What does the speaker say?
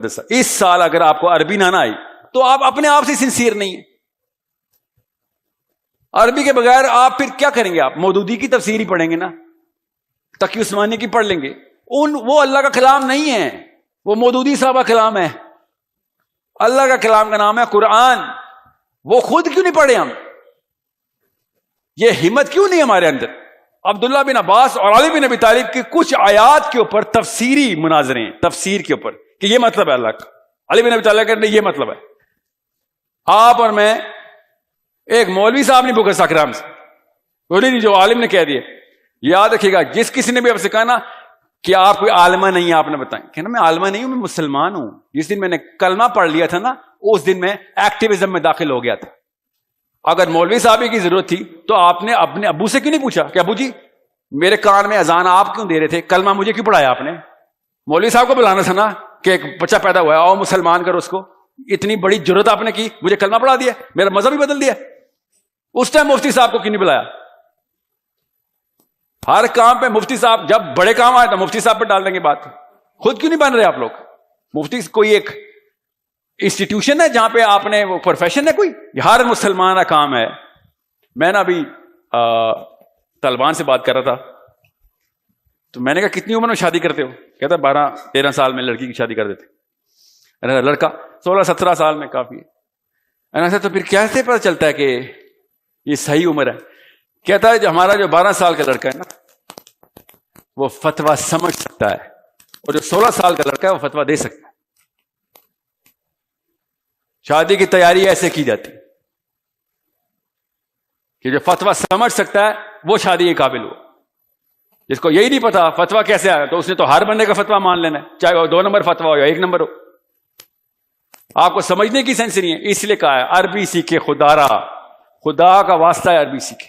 اس سال اگر آپ کو عربی نہ آئی تو آپ اپنے آپ سے سنسیئر نہیں ہیں. عربی کے بغیر آپ پھر کیا کریں گے؟ آپ مودودی کی تفسیر ہی پڑھیں گے نا, تقی عثمانی کی پڑھ لیں گے. وہ اللہ کا کلام نہیں ہے, وہ مودودی صاحب کا کلام ہے. اللہ کا کلام کا نام ہے قرآن. وہ خود کیوں نہیں پڑھے ہم؟ یہ ہمت کیوں نہیں ہمارے اندر؟ عبداللہ بن عباس اور علی بن ابی طالب کی کچھ آیات کے اوپر تفسیری مناظرے ہیں, تفسیر کے اوپر کہ یہ مطلب ہے اللہ کا. علی بن ابی طالب کہتے ہیں یہ مطلب ہے. آپ اور میں ایک مولوی صاحب نہیں پوچھ سکتا ہم سے, بولی نہیں جو عالم نے کہہ دیا. یاد رکھیے گا, جس کسی نے بھی آپ سے کہا نا کہ آپ کوئی عالمہ نہیں ہے, آپ نے بتائیں, کہنا میں عالمہ نہیں ہوں, میں مسلمان ہوں. جس دن میں نے کلمہ پڑھ لیا تھا نا, اس دن میں ایکٹیویزم میں داخل ہو گیا تھا. اگر مولوی صاحب کی ضرورت تھی تو آپ نے اپنے ابو سے کیوں نہیں پوچھا کہ ابو جی میرے کان میں اذان آپ کیوں دے رہے تھے, کلمہ مجھے کیوں پڑھایا آپ نے؟ مولوی صاحب کو بلانا تھا نا کہ ایک بچہ پیدا ہوا ہے, آؤ مسلمان کرو اس کو. اتنی بڑی جرت آپ نے کی, مجھے کلمہ پڑھا دیا, میرا مذہب ہی بدل دیا. اس ٹائم مفتی صاحب کو کیوں نہیں بلایا؟ ہر کام پہ مفتی صاحب, جب بڑے کام آئے تو مفتی صاحب پہ ڈال دیں گے بات. خود کیوں نہیں بن رہے آپ لوگ؟ مفتی کوئی ایک انسٹیٹیوشن ہے جہاں پہ آپ نے, وہ پروفیشن ہے کوئی؟ ہر مسلمان کا کام ہے. میں نا ابھی طالبان سے بات کر رہا تھا تو میں نے کہا کتنی عمر میں شادی کرتے ہو؟ کہتا 12-13 سال میں لڑکی کی شادی کر دیتے. لڑکا 16-17 سال میں کافی ہے. تو پھر کیسے پتہ چلتا ہے کہ یہ صحیح عمر ہے؟ کہتا ہے جو ہمارا جو 12 سال کا لڑکا ہے نا وہ فتویٰ سمجھ سکتا ہے, اور جو 16 سال کا لڑکا ہے وہ فتویٰ دے سکتا ہے. شادی کی تیاری ایسے کی جاتی کہ جو فتویٰ سمجھ سکتا ہے وہ شادی کے قابل ہو. جس کو یہی نہیں پتا فتویٰ کیسے آیا تو اس نے تو ہر بندے کا فتویٰ مان لینا ہے, چاہے وہ 2 نمبر فتویٰ ہو یا 1 نمبر ہو. آپ کو سمجھنے کی سینس نہیں ہے, اس لیے کہا ہے عربی سیکھے خدا را, خدا کا واسطہ ہے عربی سیکھے.